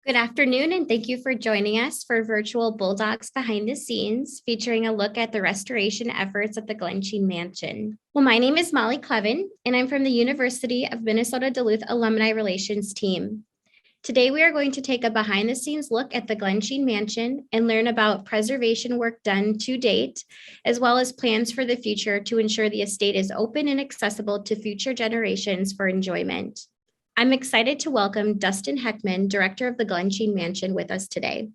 Good afternoon, and thank you for joining us for virtual Bulldogs Behind the Scenes, featuring a look at the restoration efforts at the Glensheen Mansion. Well, my name is Molly Clevin, and I'm from the University of Minnesota Duluth Alumni Relations team. Today, we are going to take a behind-the-scenes look at the Glensheen Mansion and learn about preservation work done to date, as well as plans for the future to ensure the estate is open and accessible to future generations for enjoyment. I'm excited to welcome Dustin Heckman, Director of the Glensheen Mansion, with us today.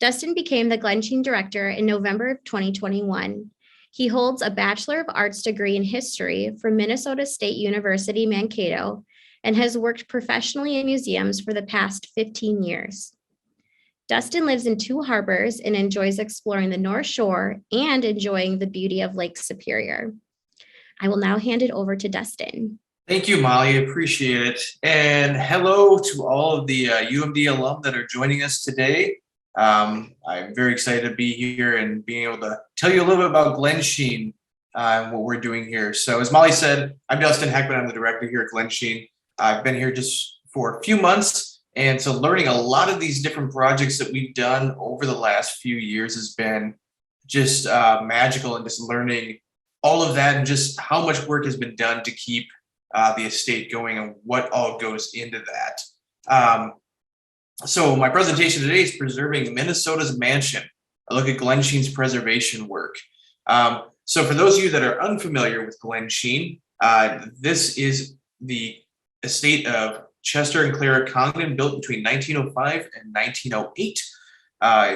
Dustin became the Glensheen Director in November of 2021. He holds a Bachelor of Arts degree in History from Minnesota State University, Mankato, and has worked professionally in museums for the past 15 years. Dustin lives in Two Harbors and enjoys exploring the North Shore and enjoying the beauty of Lake Superior. I will now hand it over to Dustin. Thank you, Molly. Appreciate it. And hello to all of the UMD alum that are joining us today. I'm very excited to be here and being able to tell you a little bit about Glensheen and what we're doing here. So as Molly said, I'm Dustin Heckman. I'm the director here at Glensheen. I've been here just for a few months. And so learning a lot of these different projects that we've done over the last few years has been just magical, and just learning all of that and just how much work has been done to keep the estate going and what all goes into that. So my presentation today is preserving Minnesota's mansion, a look at Glensheen's preservation work. So for those of you that are unfamiliar with Glensheen, this is the estate of Chester and Clara Congdon, built between 1905 and 1908.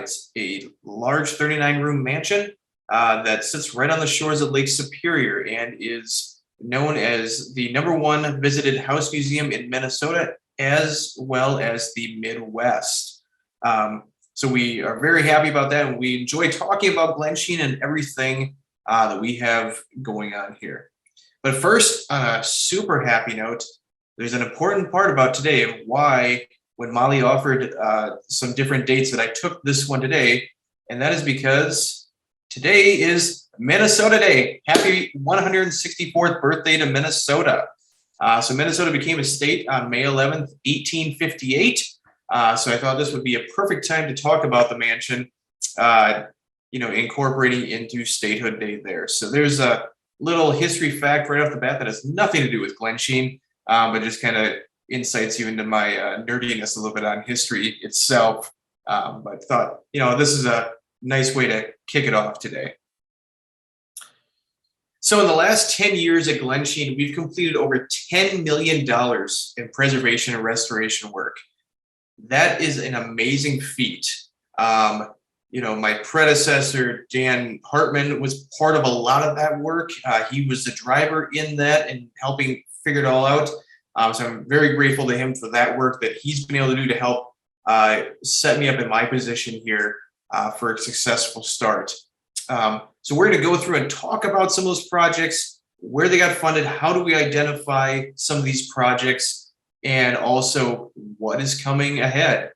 It's a large 39-room mansion that sits right on the shores of Lake Superior and is known as the #1 visited house museum in Minnesota, as well as the Midwest. So we are very happy about that, and we enjoy talking about Glensheen and everything that we have going on here. But first, on a super happy note, there's an important part about today of why, when Molly offered some different dates, that I took this one today, and that is because today is Minnesota Day. Happy 164th birthday to Minnesota. So Minnesota became a state on May 11th, 1858. So I thought this would be a perfect time to talk about the mansion, incorporating into statehood day there. So there's a little history fact right off the bat that has nothing to do with Glensheen, but just kind of insights you into my nerdiness a little bit on history itself. But thought, this is a nice way to kick it off today. So in the last 10 years at Glensheen, we've completed over $10 million in preservation and restoration work. That is an amazing feat. My predecessor, Dan Hartman, was part of a lot of that work. He was the driver in that and helping figure it all out. So I'm very grateful to him for that work that he's been able to do to help set me up in my position here for a successful start. So we're going to go through and talk about some of those projects, where they got funded, how do we identify some of these projects, and also what is coming ahead.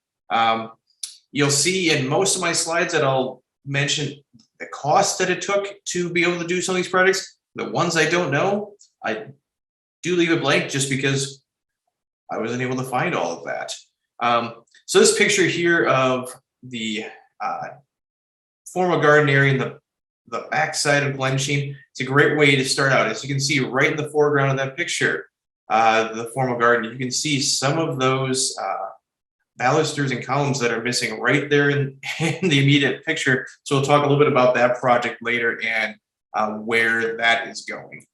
You'll see in most of my slides that I'll mention the cost that it took to be able to do some of these projects. The ones I don't know, I do leave it blank just because I wasn't able to find all of that. So this picture here of the former Gardenerry and the backside of Glensheen, it's a great way to start out. As you can see right in the foreground of that picture, the formal garden, you can see some of those balusters and columns that are missing right there in the immediate picture. So we'll talk a little bit about that project later and where that is going.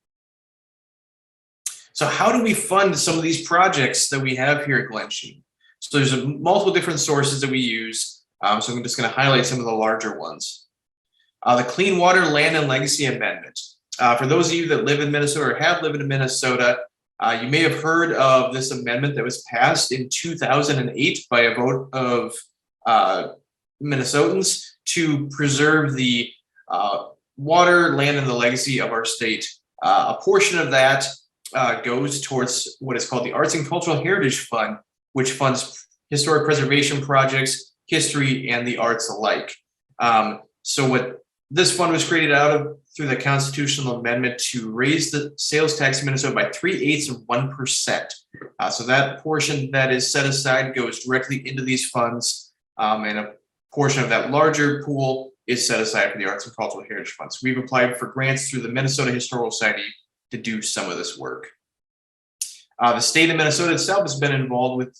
So how do we fund some of these projects that we have here at Glensheen? So there's multiple different sources that we use. So I'm just going to highlight some of the larger ones. The Clean Water Land and Legacy Amendment. For those of you that live in Minnesota or have lived in Minnesota, you may have heard of this amendment that was passed in 2008 by a vote of Minnesotans to preserve the water, land, and the legacy of our state. A portion of that goes towards what is called the Arts and Cultural Heritage Fund, which funds historic preservation projects, history, and the arts alike. So what this fund was created out of through the constitutional amendment to raise the sales tax in Minnesota by 0.375%. So that portion that is set aside goes directly into these funds, and a portion of that larger pool is set aside for the Arts and Cultural Heritage Funds. We've applied for grants through the Minnesota Historical Society to do some of this work. The state of Minnesota itself has been involved with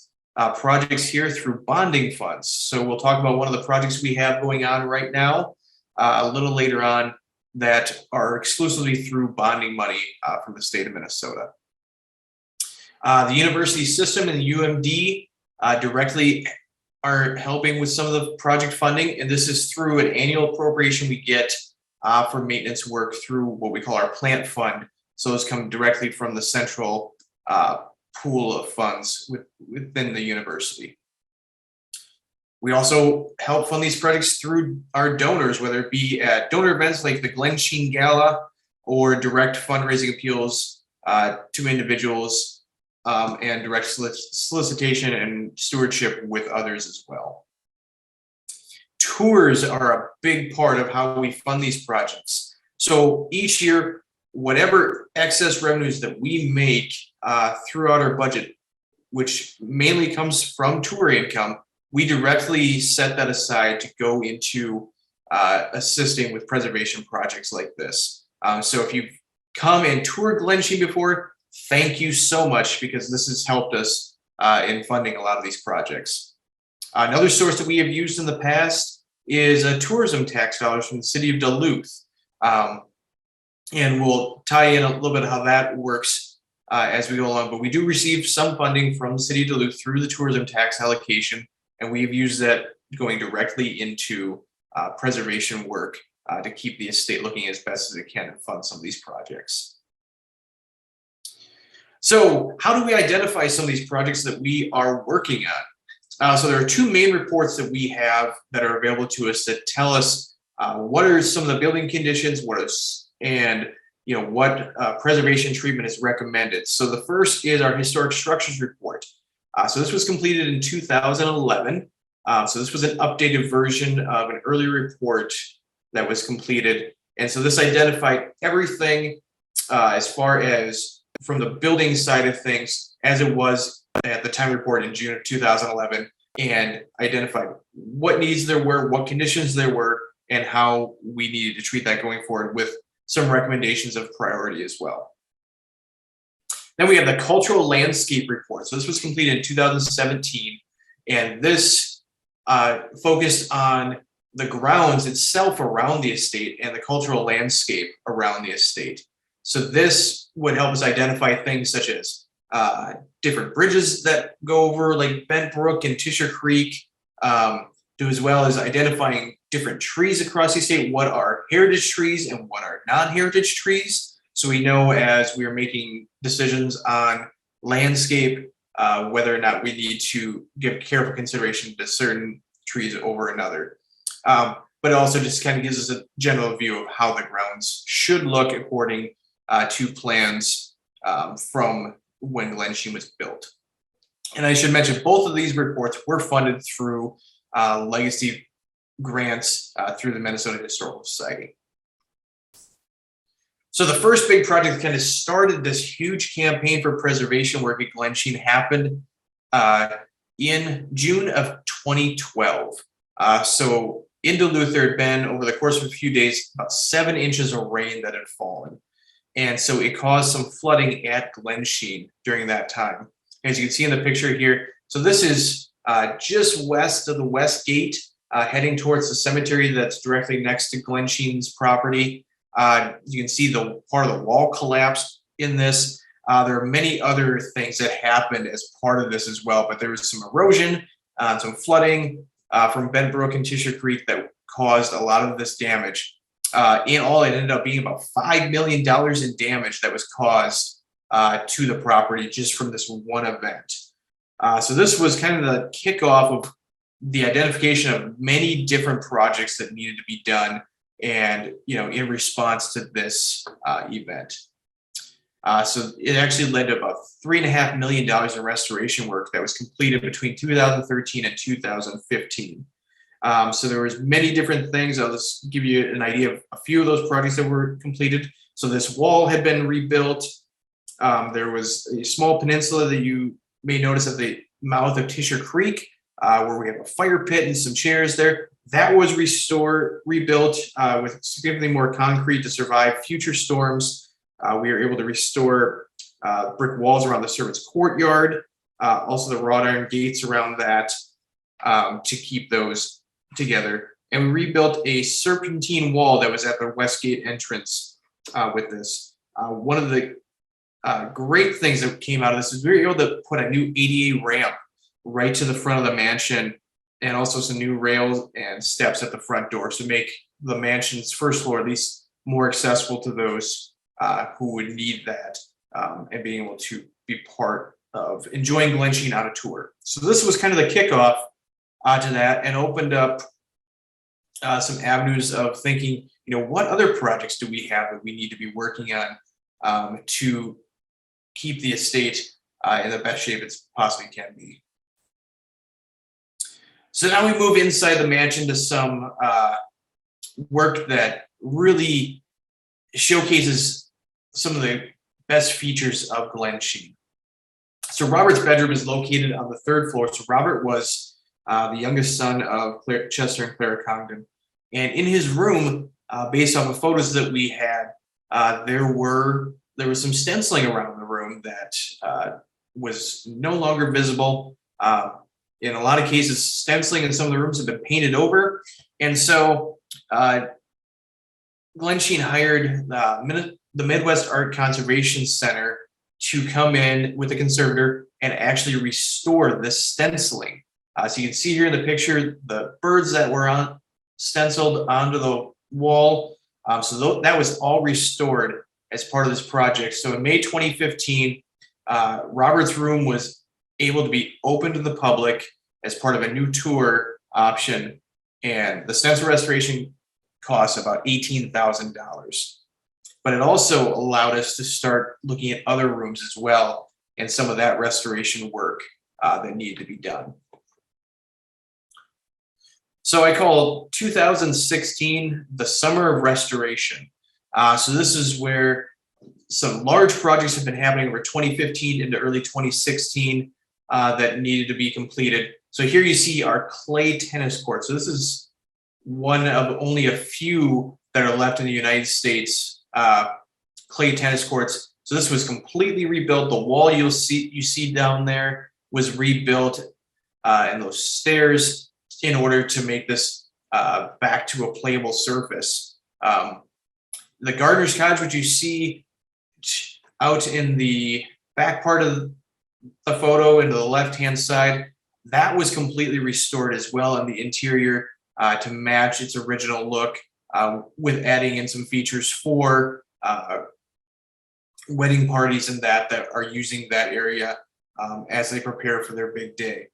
projects here through bonding funds. So we'll talk about one of the projects we have going on right now a little later on that are exclusively through bonding money from the state of Minnesota. The university system and the UMD directly are helping with some of the project funding, and this is through an annual appropriation we get for maintenance work through what we call our plant fund. So those come directly from the central pool of funds within the university. We also help fund these projects through our donors, whether it be at donor events like the Glensheen Gala or direct fundraising appeals to individuals and direct solicitation and stewardship with others as well. Tours are a big part of how we fund these projects. So each year, whatever excess revenues that we make throughout our budget, which mainly comes from tour income, we directly set that aside to go into assisting with preservation projects like this. So if you've come and toured Glensheen before, thank you so much, because this has helped us in funding a lot of these projects. Another source that we have used in the past is tourism tax dollars from the city of Duluth. And we'll tie in a little bit of how that works as we go along. But we do receive some funding from the city of Duluth through the tourism tax allocation, and we've used that going directly into preservation work to keep the estate looking as best as it can and fund some of these projects. So how do we identify some of these projects that we are working on? So there are two main reports that we have that are available to us that tell us what are some of the building conditions, and what preservation treatment is recommended. So the first is our historic structures report. So this was completed in 2011. So this was an updated version of an earlier report that was completed. And so this identified everything as far as from the building side of things as it was at the time report in June of 2011, and identified what needs there were, what conditions there were, and how we needed to treat that going forward, with some recommendations of priority as well. Then we have the cultural landscape report. So this was completed in 2017, and this focused on the grounds itself around the estate and the cultural landscape around the estate. So this would help us identify things such as different bridges that go over, like Bent Brook and Tisher Creek, as well as identifying different trees across the state, what are heritage trees and what are non-heritage trees. So we know as we are making decisions on landscape, whether or not we need to give careful consideration to certain trees over another. But it also just kind of gives us a general view of how the grounds should look according to plans from when Glensheen was built. And I should mention both of these reports were funded through legacy grants through the Minnesota Historical Society. So the first big project that kind of started this huge campaign for preservation work at Glensheen happened in June of 2012. So in Duluth, there had been, over the course of a few days, about 7 inches of rain that had fallen. And so it caused some flooding at Glensheen during that time. As you can see in the picture here, so this is just west of the West Gate, heading towards the cemetery that's directly next to Glensheen's property. You can see the part of the wall collapsed in this. There are many other things that happened as part of this as well, but there was some erosion, some flooding from Bent Brook and Tisher Creek that caused a lot of this damage. In all, it ended up being about $5 million in damage that was caused to the property just from this one event. So this was kind of the kickoff of the identification of many different projects that needed to be done, and in response to this event. So it actually led to about $3.5 million in restoration work that was completed between 2013 and 2015. So there was many different things. I'll just give you an idea of a few of those projects that were completed. So this wall had been rebuilt. There was a small peninsula that you may notice at the mouth of Tisher Creek, where we have a fire pit and some chairs there. That was rebuilt with significantly more concrete to survive future storms. We were able to restore brick walls around the servants' courtyard, also the wrought iron gates around that to keep those together. And we rebuilt a serpentine wall that was at the west gate entrance with this. One of the great things that came out of this is we were able to put a new ADA ramp right to the front of the mansion, and also some new rails and steps at the front door to make the mansion's first floor at least more accessible to those who would need that, and being able to be part of enjoying Glensheen on a tour. So this was kind of the kickoff to that, and opened up some avenues of thinking, what other projects do we have that we need to be working on to keep the estate in the best shape it possibly can be. So now we move inside the mansion to some work that really showcases some of the best features of Glensheen. So Robert's bedroom is located on the third floor. So Robert was the youngest son of Chester and Clara Congdon. And in his room, based off of photos that we had, there was some stenciling around the room that was no longer visible. In a lot of cases, stenciling in some of the rooms have been painted over. And so Glensheen hired the Midwest Art Conservation Center to come in with a conservator and actually restore this stenciling. So you can see here in the picture, the birds that were stenciled onto the wall. So that was all restored as part of this project. So in May 2015, Robert's Room was able to be open to the public as part of a new tour option. And the stencil restoration costs about $18,000. But it also allowed us to start looking at other rooms as well, and some of that restoration work that needed to be done. So I call 2016 the summer of restoration. So this is where some large projects have been happening over 2015 into early 2016 that needed to be completed. So here you see our clay tennis court. So this is one of only a few that are left in the United States, clay tennis courts. So this was completely rebuilt. The wall you see down there was rebuilt, and those stairs, in order to make this back to a playable surface. The gardener's cottage, which you see out in the back part of the photo into the left-hand side, that was completely restored as well in the interior to match its original look, with adding in some features for wedding parties and that are using that area as they prepare for their big day.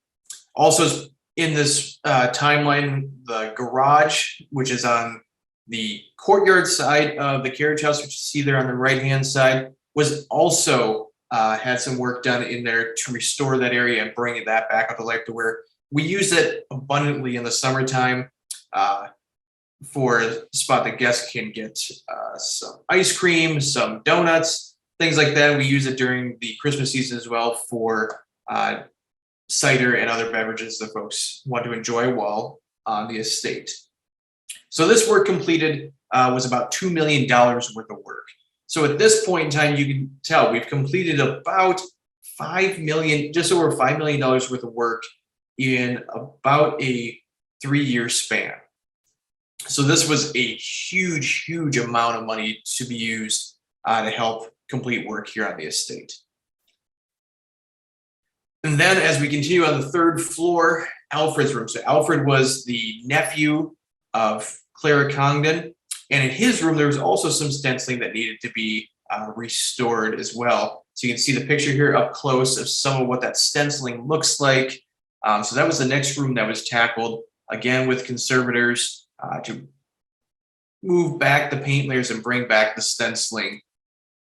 Also in this timeline, the garage, which is on the courtyard side of the carriage house, which you see there on the right-hand side, was also had some work done in there to restore that area and bring that back up to life, to where we use it abundantly in the summertime for a spot that guests can get some ice cream, some donuts, things like that. We use it during the Christmas season as well for cider and other beverages that folks want to enjoy while on the estate. So this work completed was about $2 million worth of work. So at this point in time, you can tell we've completed about $5 million, just over $5 million worth of work in about a 3-year span. So this was a huge, huge amount of money to be used to help complete work here on the estate. And then as we continue on the third floor, Alfred's room. So Alfred was the nephew of Clara Congdon. And in his room, there was also some stenciling that needed to be restored as well. So you can see the picture here up close of some of what that stenciling looks like. So that was the next room that was tackled, again with conservators to move back the paint layers and bring back the stenciling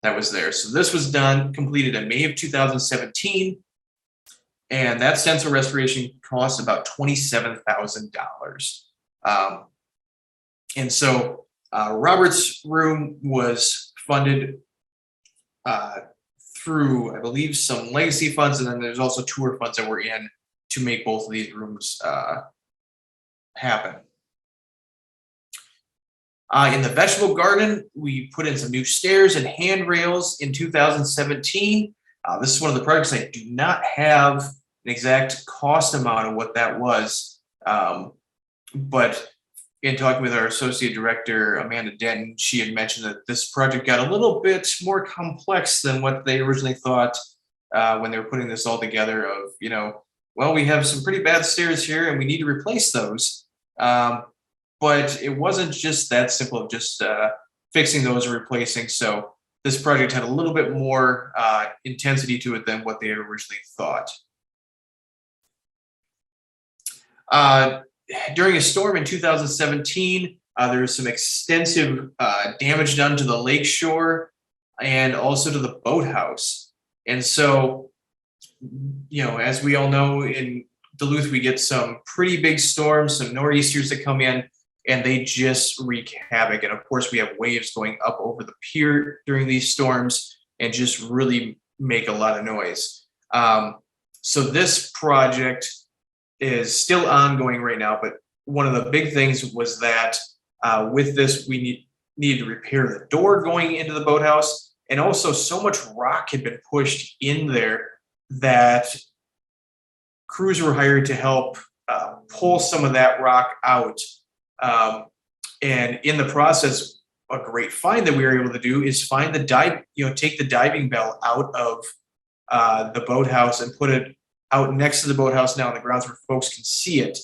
that was there. So this was done, completed in May of 2017. And that stencil restoration cost about $27,000. And so Robert's Room was funded through, I believe, some legacy funds, and then there's also tour funds that were in to make both of these rooms happen. In the vegetable garden, we put in some new stairs and handrails in 2017. This is one of the projects I do not have an exact cost amount of what that was, but in talking with our associate director, Amanda Denton, she had mentioned that this project got a little bit more complex than what they originally thought when they were putting this all together of, well, we have some pretty bad stairs here and we need to replace those. But it wasn't just that simple of just fixing those or replacing. So this project had a little bit more intensity to it than what they had originally thought. During a storm in 2017, there was some extensive damage done to the lake shore and also to the boathouse. And so, as we all know, in Duluth, we get some pretty big storms, some nor'easters that come in, and they just wreak havoc. And of course, we have waves going up over the pier during these storms and just really make a lot of noise. So this project is still ongoing right now, but one of the big things was that with this, we needed to repair the door going into the boathouse, and also so much rock had been pushed in there that crews were hired to help pull some of that rock out. And in the process, a great find that we were able to do is find take the diving bell out of the boathouse and put it out next to the boathouse now on the grounds where folks can see it.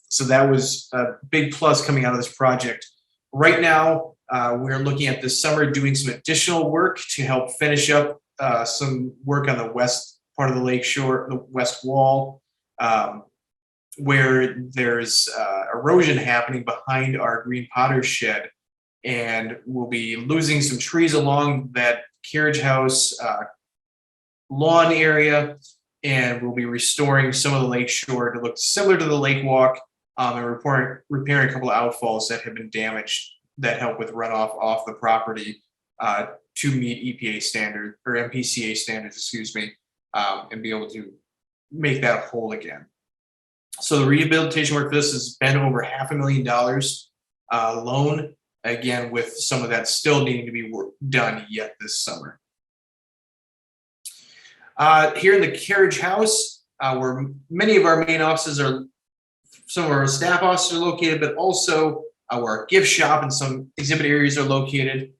So that was a big plus coming out of this project. Right now, we're looking at this summer doing some additional work to help finish up some work on the west part of the lake shore, the west wall, where there's erosion happening behind our green potter shed. And we'll be losing some trees along that carriage house lawn area, and we'll be restoring some of the lake shore to look similar to the lake walk, and repairing a couple of outfalls that have been damaged that help with runoff off the property to meet EPA standard or MPCA standards, and be able to make that whole again. So the rehabilitation work for this has been over $500,000 loan, again, with some of that still needing to be done yet this summer. Here in the carriage house, where many of our main offices are, some of our staff offices are located, but also where our gift shop and some exhibit areas are located.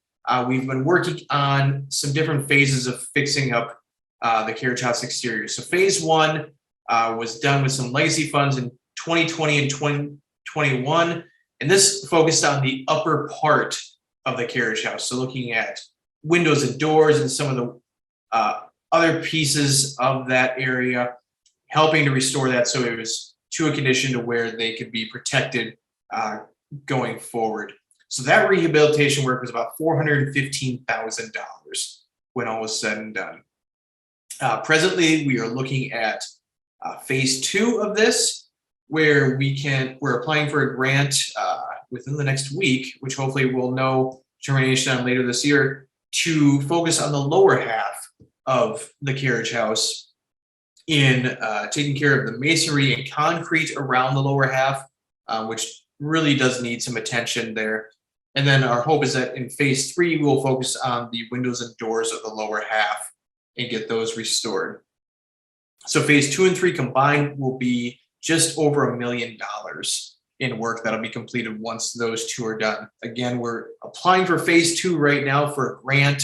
We've been working on some different phases of fixing up the carriage house exterior. So phase one was done with some legacy funds in 2020 and 2021, and this focused on the upper part of the carriage house. So looking at windows and doors and some of the other pieces of that area, helping to restore that so it was to a condition to where they could be protected going forward. So that rehabilitation work was about $415,000 when all was said and done. Presently, we are looking at phase two of this, where we're applying for a grant within the next week, which hopefully we'll know termination on later this year, to focus on the lower half of the carriage house in taking care of the masonry and concrete around the lower half, which really does need some attention there. And then our hope is that in phase three, we'll focus on the windows and doors of the lower half and get those restored. So phase 2 and 3 combined will be just over $1 million in work that'll be completed once those two are done. Again, we're applying for phase 2 right now for a grant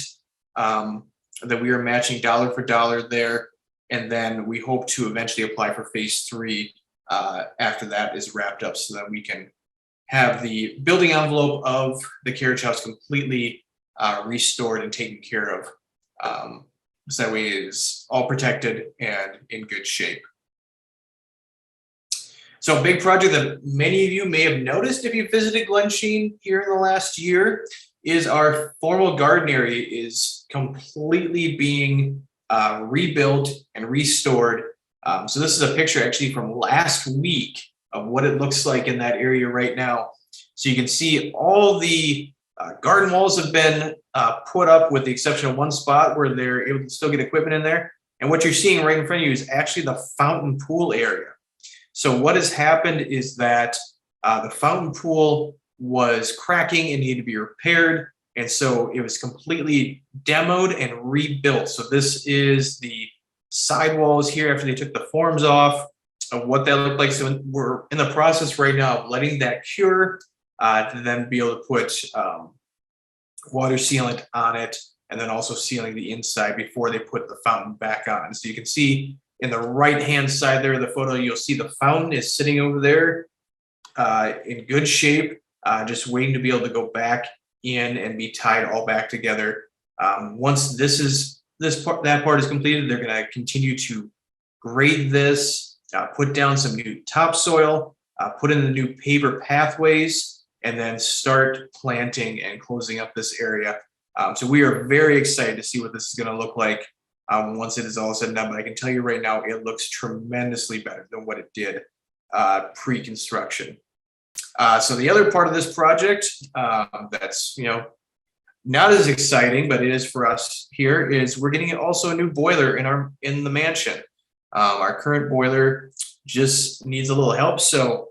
that we are matching dollar for dollar there. And then we hope to eventually apply for phase 3 after that is wrapped up, so that we can have the building envelope of the carriage house completely restored and taken care of. So that way it is all protected and in good shape. So a big project that many of you may have noticed if you visited Glensheen here in the last year is our formal gardenerry is completely being rebuilt and restored. So this is a picture actually from last week of what it looks like in that area right now. So you can see all the garden walls have been put up with the exception of one spot where they're able to still get equipment in there. And what you're seeing right in front of you is actually the fountain pool area. So what has happened is that the fountain pool was cracking and needed to be repaired. And so it was completely demoed and rebuilt. So this is the sidewalls here after they took the forms off of what that looked like. So we're in the process right now of letting that cure to then be able to put water sealant on it and then also sealing the inside before they put the fountain back on. So you can see in the right-hand side there of the photo, you'll see the fountain is sitting over there in good shape, just waiting to be able to go back in and be tied all back together. Once that part is completed, they're going to continue to grade this, put down some new topsoil, put in the new paver pathways, and then start planting and closing up this area. So we are very excited to see what this is going to look like once it is all said and done. But I can tell you right now, it looks tremendously better than what it did pre-construction. So the other part of this project that's not as exciting, but it is for us here, is we're getting also a new boiler in the mansion. Our current boiler just needs a little help. So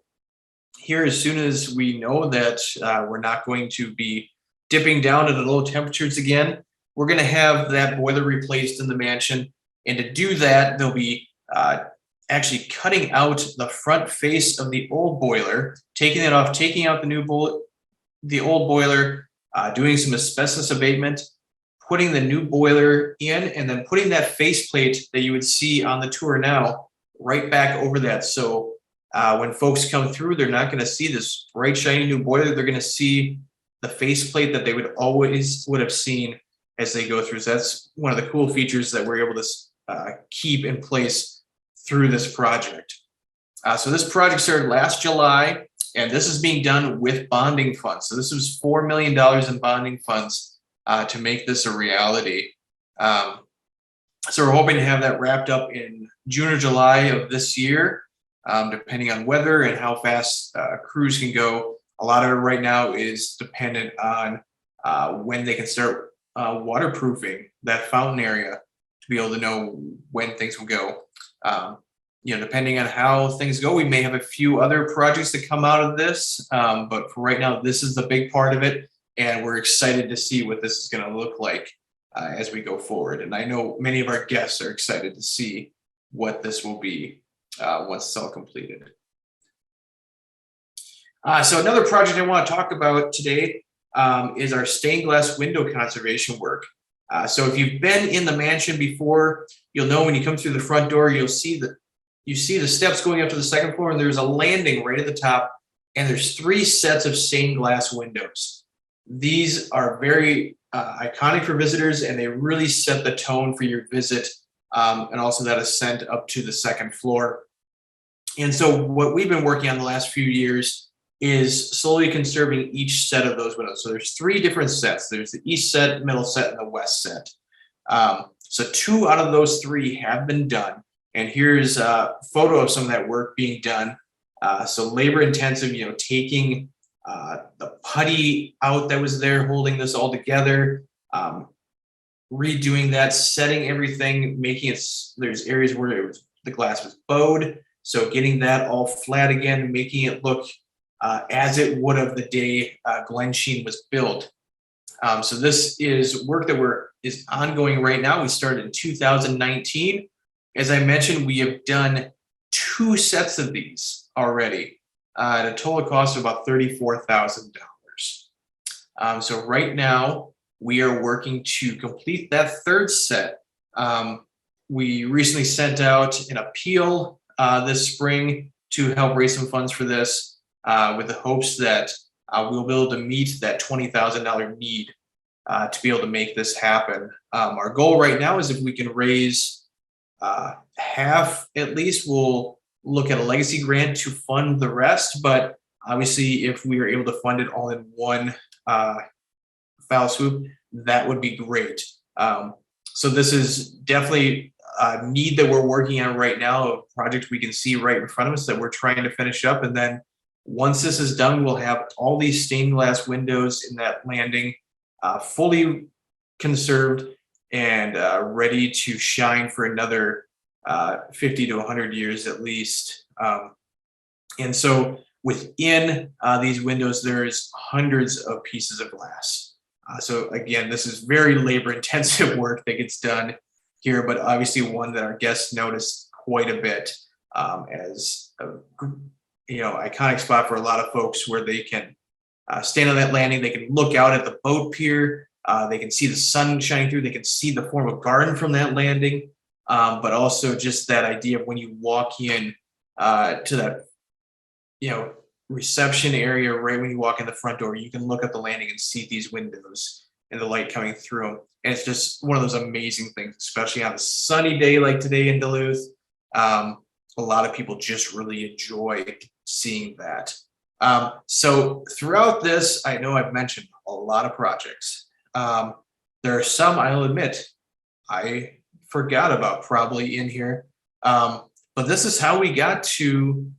here, as soon as we know that we're not going to be dipping down to the low temperatures again, we're going to have that boiler replaced in the mansion. And to do that, they'll be actually cutting out the front face of the old boiler, taking it off, taking out the old boiler, doing some asbestos abatement, putting the new boiler in, and then putting that faceplate that you would see on the tour now right back over that. So when folks come through, they're not going to see this bright, shiny new boiler. They're going to see the faceplate that they would have seen as they go through. So that's one of the cool features that we're able to keep in place through this project. So this project started last July, and this is being done with bonding funds. So this was $4 million in bonding funds to make this a reality. So we're hoping to have that wrapped up in June or July of this year, depending on weather and how fast crews can go. A lot of it right now is dependent on when they can start waterproofing that fountain area to be able to know when things will go. Depending on how things go, we may have a few other projects that come out of this. But for right now, this is the big part of it. And we're excited to see what this is going to look like as we go forward. And I know many of our guests are excited to see what this will be once it's all completed. So another project I want to talk about today is our stained glass window conservation work. So if you've been in the mansion before, you'll know when you come through the front door, you see the steps going up to the second floor, and there's a landing right at the top, and there's 3 sets of stained glass windows. These are very iconic for visitors, and they really set the tone for your visit, and also that ascent up to the second floor. And so what we've been working on the last few years is slowly conserving each set of those windows. So there's 3 different sets. There's the east set, middle set, and the west set. So 2 out of those 3 have been done. And here's a photo of some of that work being done. So labor intensive, taking the putty out that was there, holding this all together, redoing that, setting everything, making it, there's areas where the glass was bowed. So getting that all flat again, making it look as it would have the day Glensheen was built. So this is work that is ongoing right now. We started in 2019. As I mentioned, we have done 2 sets of these already at a total cost of about $34,000. So right now we are working to complete that 3rd set. We recently sent out an appeal this spring to help raise some funds for this with the hopes that we'll be able to meet that $20,000 need to be able to make this happen. Our goal right now is if we can raise half at least, we'll look at a legacy grant to fund the rest. But obviously, if we are able to fund it all in one foul swoop, that would be great. So this is definitely need that we're working on right now, a project we can see right in front of us that we're trying to finish up. And then once this is done, we'll have all these stained glass windows in that landing fully conserved and ready to shine for another 50 to 100 years at least. And so within these windows, there's hundreds of pieces of glass. So again, this is very labor intensive work that gets done here, but obviously one that our guests notice quite a bit as a iconic spot for a lot of folks where they can stand on that landing, they can look out at the boat pier, they can see the sun shining through, they can see the form of garden from that landing, but also just that idea of when you walk in to that reception area, right when you walk in the front door, you can look at the landing and see these windows and the light coming through them. And it's just one of those amazing things, especially on a sunny day like today in Duluth. A lot of people just really enjoy seeing that. So throughout this, I know I've mentioned a lot of projects. There are some, I'll admit, I forgot about probably in here. But this is how we got to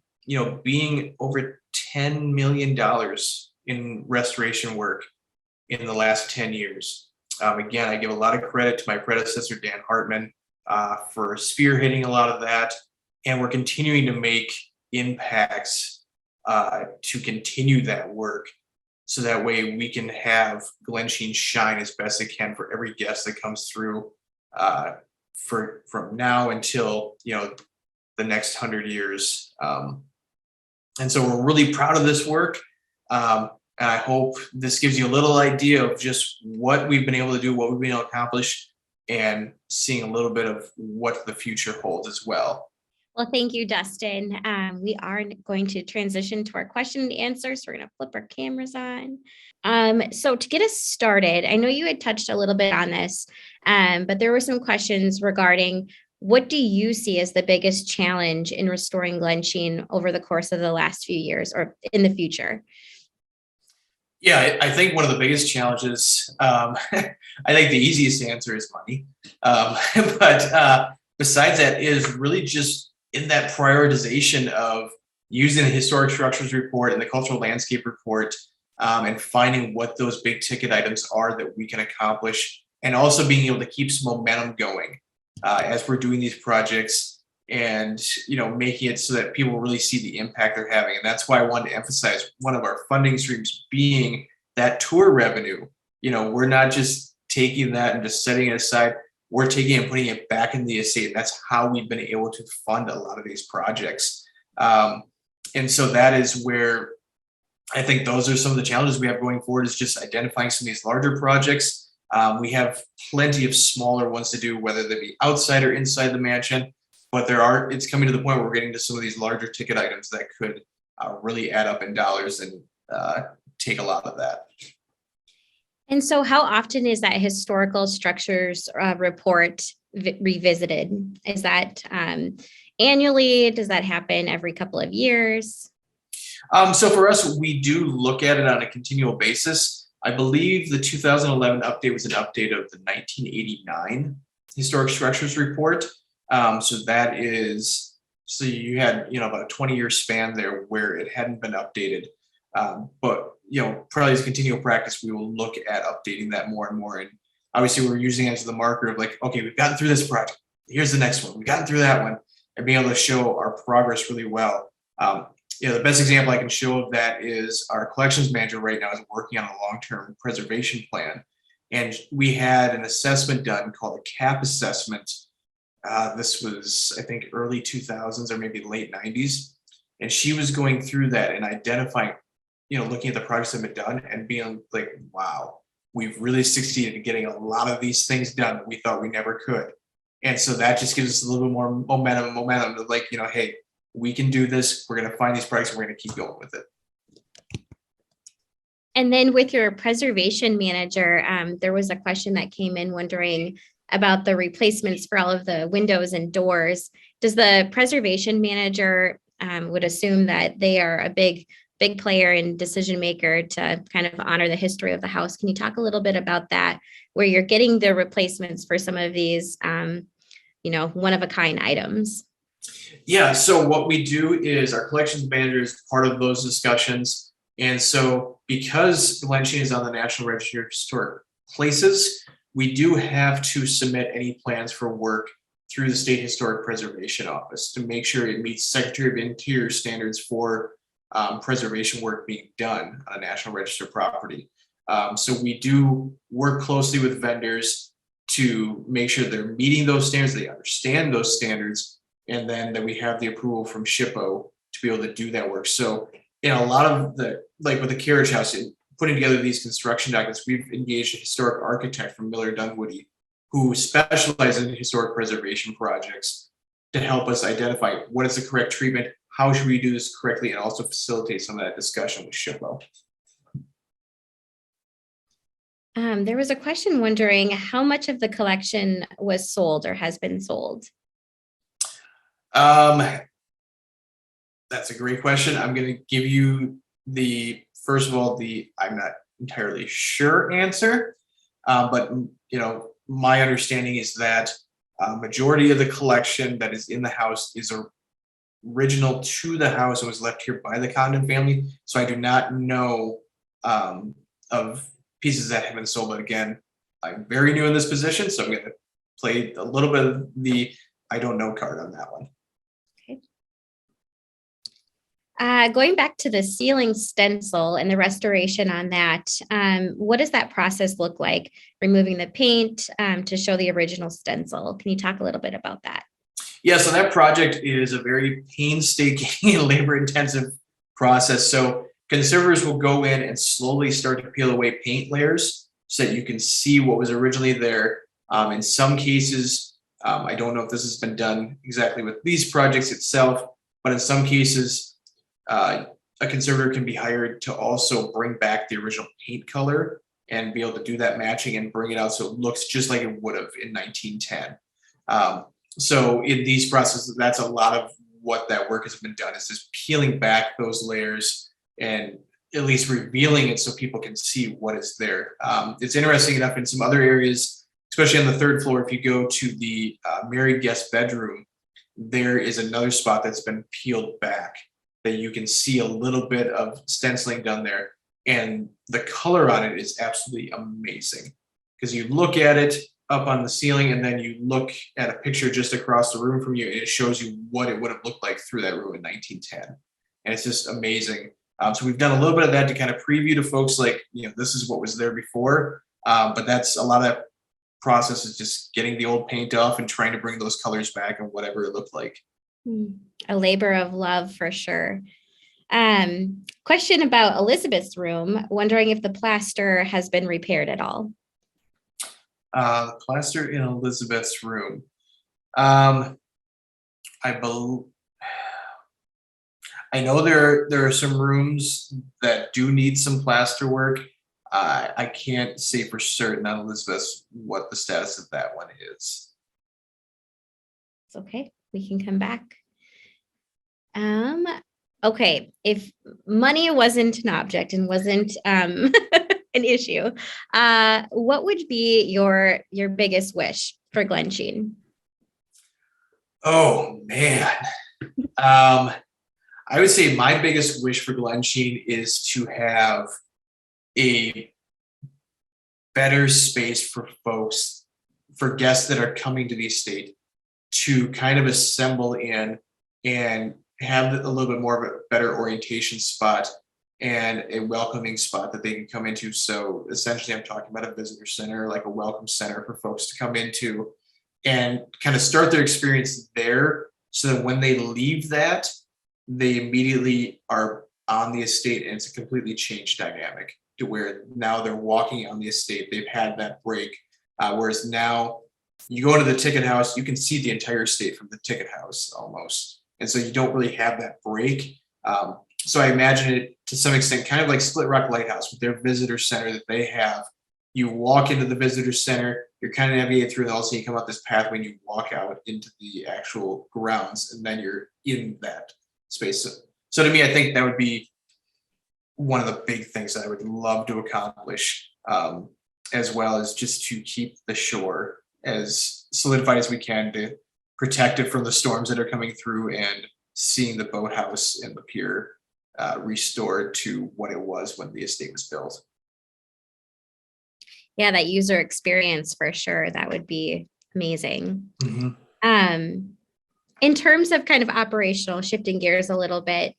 being over $10 million in restoration work in the last 10 years. Again, I give a lot of credit to my predecessor, Dan Hartman, for spearheading a lot of that. And we're continuing to make impacts to continue that work. So that way we can have Glensheen shine as best it can for every guest that comes through from now until, the next 100 years. And so we're really proud of this work. And I hope this gives you a little idea of just what we've been able to do, what we've been able to accomplish, and seeing a little bit of what the future holds as well. Well, thank you, Dustin. We are going to transition to our question and answers. We're going to flip our cameras on. So to get us started, I know you had touched a little bit on this, but there were some questions regarding what do you see as the biggest challenge in restoring Glensheen over the course of the last few years or in the future? Yeah, I think one of the biggest challenges, I think the easiest answer is money. But besides that is really just in that prioritization of using the historic structures report and the cultural landscape report and finding what those big ticket items are that we can accomplish, and also being able to keep some momentum going as we're doing these projects, and making it so that people really see the impact they're having. And that's why I wanted to emphasize one of our funding streams being that tour revenue. We're not just taking that and just setting it aside. We're taking it and putting it back in the estate. And that's how we've been able to fund a lot of these projects. And so that is where I think those are some of the challenges we have going forward, is just identifying some of these larger projects. We have plenty of smaller ones to do, whether they be outside or inside the mansion. But it's coming to the point where we're getting to some of these larger ticket items that could really add up in dollars and take a lot of that. And so how often is that historical structures report revisited? Is that annually? Does that happen every couple of years? So for us, we do look at it on a continual basis. I believe the 2011 update was an update of the 1989 historic structures report. So you had, about a 20-year span there where it hadn't been updated. But, probably as a continual practice, we will look at updating that more and more. And obviously we're using it as the marker of like, okay, we've gotten through this project. Here's the next one. We've gotten through that one, and being able to show our progress really well. The best example I can show of that is our collections manager right now is working on a long-term preservation plan. And we had an assessment done called a CAP assessment. This was, I think, early 2000s or maybe late 90s. And she was going through that and identifying, looking at the projects that have been done and being like, wow, we've really succeeded in getting a lot of these things done that we thought we never could. And so that just gives us a little bit more momentum to like, hey, we can do this. We're going to find these projects and we're going to keep going with it. And then with your preservation manager, there was a question that came in wondering about the replacements for all of the windows and doors. Does the preservation manager would assume that they are a big player and decision maker to kind of honor the history of the house? Can you talk a little bit about that, where you're getting the replacements for some of these one of a kind items? Yeah, so what we do is our collections manager is part of those discussions. And so because Glensheen is on the National Register of Historic Places, we do have to submit any plans for work through the State Historic Preservation Office to make sure it meets Secretary of Interior standards for preservation work being done on a National Register property. So we do work closely with vendors to make sure they're meeting those standards, they understand those standards, and then that we have the approval from SHPO to be able to do that work. So in a lot of like with the Carriage House, in putting together these construction documents, we've engaged a historic architect from Miller Dunwoody who specializes in historic preservation projects to help us identify what is the correct treatment, how should we do this correctly, and also facilitate some of that discussion with SHPO. There was a question wondering how much of the collection was sold or has been sold. That's a great question. I'm going to give you first of all, I'm not entirely sure answer, but my understanding is that majority of the collection that is in the house is original to the house and was left here by the Condon family. So I do not know of pieces that have been sold. But again, I'm very new in this position, so I'm going to play a little bit of the I don't know card on that one. Going back to the ceiling stencil and the restoration on that, what does that process look like? Removing the paint to show the original stencil. Can you talk a little bit about that? Yeah, so that project is a very painstaking and labor-intensive process. So conservators will go in and slowly start to peel away paint layers so that you can see what was originally there. In some cases, I don't know if this has been done exactly with these projects itself, but in some cases, a conservator can be hired to also bring back the original paint color and be able to do that matching and bring it out so it looks just like it would have in 1910. So in these processes, that's a lot of what that work has been done, is just peeling back those layers and at least revealing it so people can see what is there. It's interesting enough in some other areas, especially on the third floor, if you go to the married guest bedroom, there is another spot that's been peeled back that you can see a little bit of stenciling done there. And the color on it is absolutely amazing because you look at it up on the ceiling and then you look at a picture just across the room from you and it shows you what it would have looked like through that room in 1910. And it's just amazing. So we've done a little bit of that to kind of preview to folks like, this is what was there before. But that's a lot of that process is just getting the old paint off and trying to bring those colors back and whatever it looked like. A labor of love for sure. Question about Elizabeth's room, wondering if the plaster has been repaired at all. The plaster in Elizabeth's room. I know there are some rooms that do need some plaster work. I can't say for certain on Elizabeth's what the status of that one is. It's okay. We can come back. Okay, if money wasn't an object and wasn't an issue, what would be your biggest wish for Glensheen? Oh man. I would say my biggest wish for Glensheen is to have a better space for folks, for guests that are coming to the estate, to kind of assemble in and have a little bit more of a better orientation spot and a welcoming spot that they can come into. So essentially I'm talking about a visitor center, like a welcome center for folks to come into and kind of start their experience there so that when they leave that, they immediately are on the estate and it's a completely changed dynamic to where now they're walking on the estate. They've had that break. Whereas now you go into the ticket house, you can see the entire estate from the ticket house almost. And so you don't really have that break. So I imagine it to some extent, kind of like Split Rock Lighthouse with their visitor center that they have. You walk into the visitor center, you're kind of navigating through, and all of a sudden you come out this pathway and you walk out into the actual grounds, and then you're in that space. So to me, I think that would be one of the big things that I would love to accomplish, as well as just to keep the shore as solidified as we can to protected from the storms that are coming through, and seeing the boathouse and the pier restored to what it was when the estate was built. Yeah, that user experience for sure. That would be amazing. In terms of kind of operational, shifting gears a little bit,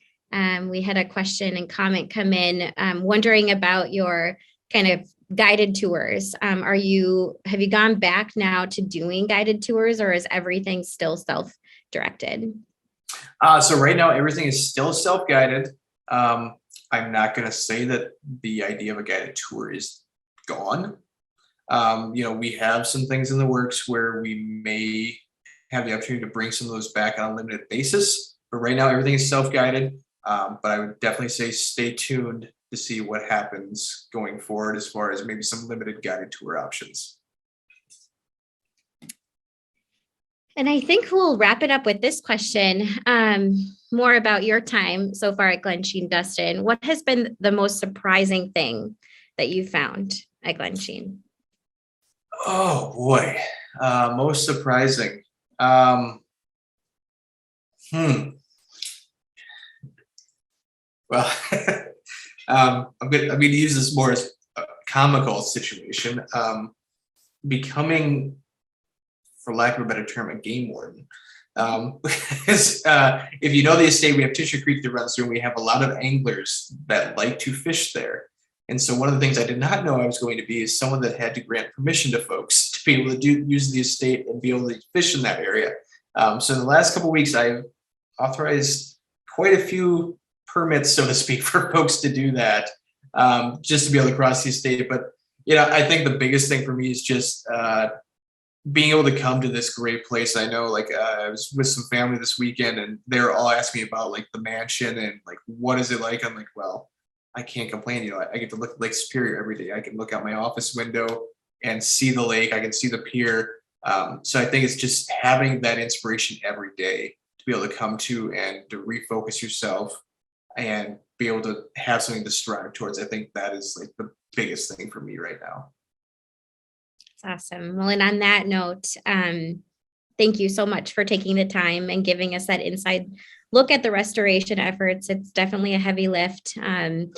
we had a question and comment come in wondering about your kind of guided tours. Have you gone back now to doing guided tours, or is everything still self-directed? So right now, everything is still self-guided. I'm not going to say that the idea of a guided tour is gone. We have some things in the works where we may have the opportunity to bring some of those back on a limited basis. But right now, everything is self-guided. But I would definitely say stay tuned to see what happens going forward as far as maybe some limited guided tour options. And I think we'll wrap it up with this question, more about your time so far at Glensheen, Dustin. What has been the most surprising thing that you found at Glensheen? Oh boy, most surprising. Well, I'm gonna use this more as a comical situation. Becoming, for lack of a better term, a game warden. If you know the estate, we have Tissue Creek that runs through, and we have a lot of anglers that like to fish there. And so one of the things I did not know I was going to be is someone that had to grant permission to folks to be able to use the estate and be able to fish in that area. So in the last couple of weeks, I've authorized quite a few permits, so to speak, for folks to do that, just to be able to cross the estate. But I think the biggest thing for me is just being able to come to this great place. I know, I was with some family this weekend, and they're all asking me about the mansion and what is it like. I'm like, well, I can't complain. I get to look at Lake Superior every day. I can look out my office window and see the lake. I can see the pier. So I think it's just having that inspiration every day to be able to come to and to refocus yourself and be able to have something to strive towards. I think that is the biggest thing for me right now. That's awesome. Well, and on that note, thank you so much for taking the time and giving us that inside look at the restoration efforts. It's definitely a heavy lift. And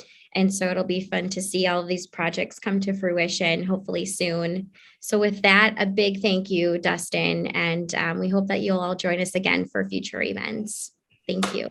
so it'll be fun to see all of these projects come to fruition, hopefully soon. So with that, a big thank you, Dustin. And we hope that you'll all join us again for future events. Thank you.